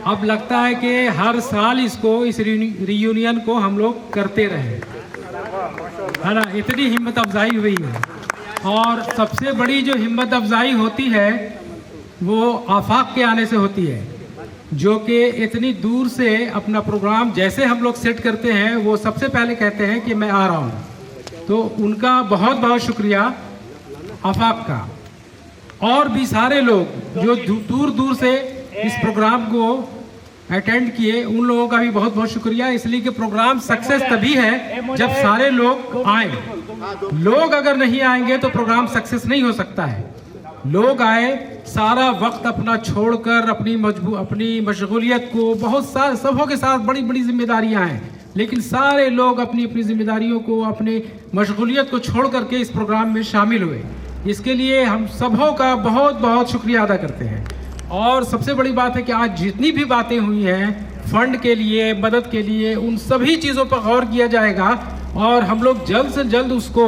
Speaker 10: अब लगता है कि हर साल इस रियूनियन को हम लोग करते रहे, है ना। इतनी हिम्मत अफजाई हुई है। और सबसे बड़ी जो हिम्मत अफजाई होती है वो आफाक के आने से होती है, जो कि इतनी दूर से अपना प्रोग्राम जैसे हम लोग सेट करते हैं, वो सबसे पहले कहते हैं कि मैं आ रहा हूँ। तो उनका बहुत बहुत शुक्रिया आफाक का। और भी सारे लोग जो दूर दूर से इस प्रोग्राम को अटेंड किए, उन लोगों का भी बहुत बहुत शुक्रिया। इसलिए कि प्रोग्राम सक्सेस तभी है जब सारे लोग आए। लोग अगर नहीं आएंगे तो प्रोग्राम सक्सेस नहीं हो सकता है। लोग आए, सारा वक्त अपना छोड़कर अपनी मशगूलियत को, बहुत सारे सबों के साथ बड़ी बड़ी जिम्मेदारियां हैं, लेकिन सारे लोग अपनी अपनी जिम्मेदारियों को, अपनी मशगूलियत को छोड़ करके इस प्रोग्राम में शामिल हुए। इसके लिए हम सबों का बहुत बहुत शुक्रिया अदा करते हैं। और सबसे बड़ी बात है कि आज जितनी भी बातें हुई हैं फंड के लिए, मदद के लिए, उन सभी चीज़ों पर गौर किया जाएगा और हम लोग जल्द से जल्द उसको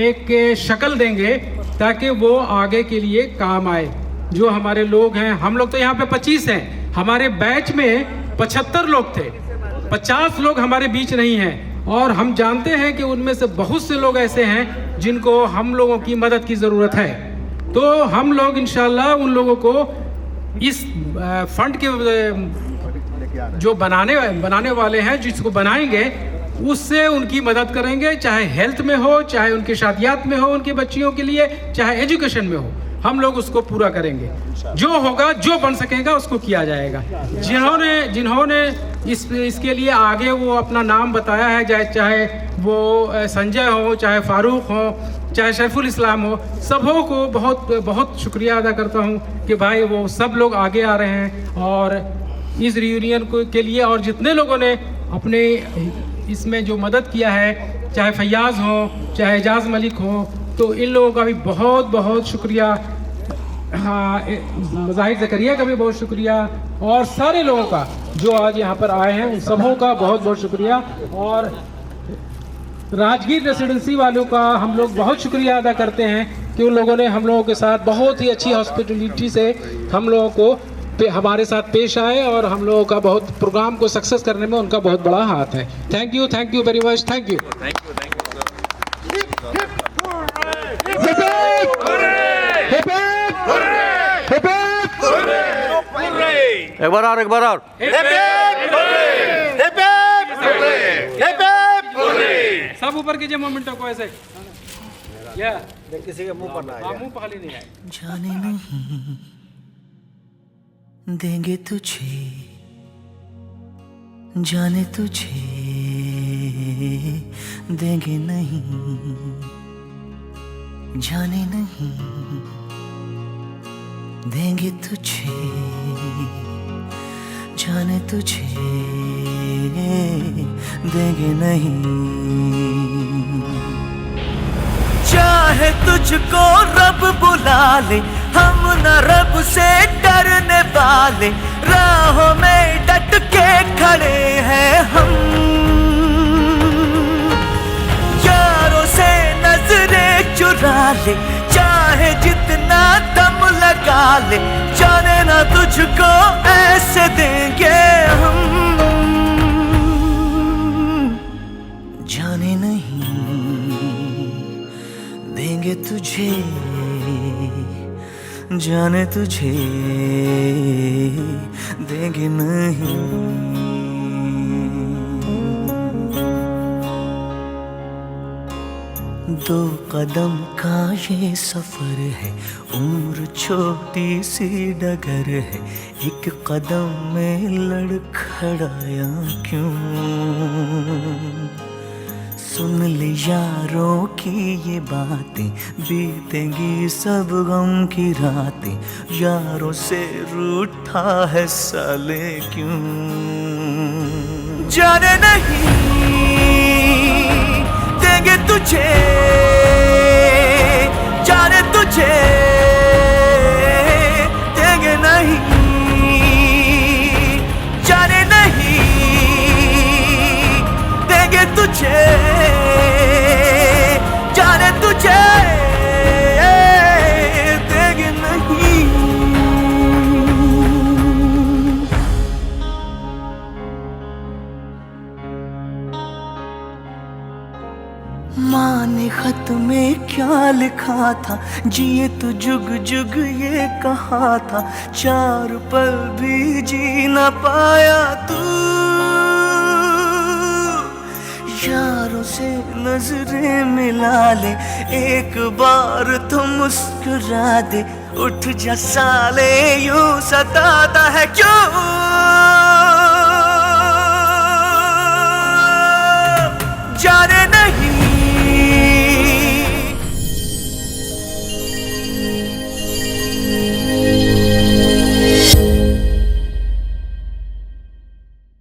Speaker 10: एक शक्ल देंगे ताकि वो आगे के लिए काम आए। जो हमारे लोग हैं, हम लोग तो यहाँ पे 25 हैं, हमारे बैच में 75 लोग थे, 50 लोग हमारे बीच नहीं हैं। और हम जानते हैं कि उनमें से बहुत से लोग ऐसे हैं जिनको हम लोगों की मदद की ज़रूरत है। तो हम लोग इंशाल्लाह उन लोगों को इस फंड के जो बनाने वाले हैं, जिसको बनाएंगे, उससे उनकी मदद करेंगे, चाहे हेल्थ में हो, चाहे उनके शादियात में हो, उनकी बच्चियों के लिए, चाहे एजुकेशन में हो, हम लोग उसको पूरा करेंगे। जो होगा, जो बन सकेगा उसको किया जाएगा। जिन्होंने इसके लिए आगे वो अपना नाम बताया है, चाहे वो संजय हो, चाहे फारूक हो, चाहे शरीफुल इस्लाम हो, सबों को बहुत बहुत शुक्रिया अदा करता हूँ कि भाई वो सब लोग आगे आ रहे हैं। और इस रियूनियन के लिए और जितने लोगों ने अपने इसमें जो मदद किया है, चाहे फैयाज़ हो, चाहे एजाज मलिक हो, तो इन लोगों का भी बहुत बहुत शुक्रिया। हाँ, ज़ाहिर ज़करिया का भी बहुत शुक्रिया, और सारे लोगों का जो आज यहाँ पर आए हैं उन सबों का बहुत बहुत शुक्रिया। और राजगीर रेसिडेंसी वालों का हम लोग बहुत शुक्रिया अदा करते हैं कि उन लोगों ने हम लोगों के साथ बहुत ही अच्छी हॉस्पिटलिटी से हम लोगों को हमारे साथ पेश आए, और हम लोगों का बहुत प्रोग्राम को सक्सेस करने में उनका बहुत बड़ा हाथ है। Thank you very much. Thank you.
Speaker 1: एक बार और
Speaker 10: सब ऊपर कीजिए मोमेंटो को ऐसे, या
Speaker 1: किसी के मुंह पर ना आए,
Speaker 10: मुंह पर खाली नहीं आए।
Speaker 15: जाने नहीं देंगे तुझे, जाने तुझे देंगे नहीं, जाने नहीं देंगे तुझे, जाने तुझे देंगे नहीं। चाहे तुझको रब बुला ले, हम न रब से डरने वाले, राहों में डट के खड़े हैं हम। यारों से नजरें चुरा ले, चाहे जितना दम लगा ले, जाने ना तुझको ऐसे देंगे हम, जाने नहीं देंगे तुझे, जाने तुझे देंगे नहीं। दो कदम का ये सफर है, उम्र छोटी सी डगर है, एक कदम में लड़खड़ाया क्यों। सुन ले यारों की ये बातें, बीतेंगी सब गम की रातें, यारों से रूठा है साले क्यों। जाने नहीं देंगे तुझे, जाने तुझे देंगे नहीं, जाने नहीं देंगे तुझे, जाने तुझे देंगे नहीं। माँ ने खत में क्या लिखा था, जिए तो जुग जुग ये कहा था, चार पल भी जी न पाया तू। यारों से नजरें मिला ले, एक बार तो मुस्कुरा दे, उठ जा साले यूं सताता है क्यों।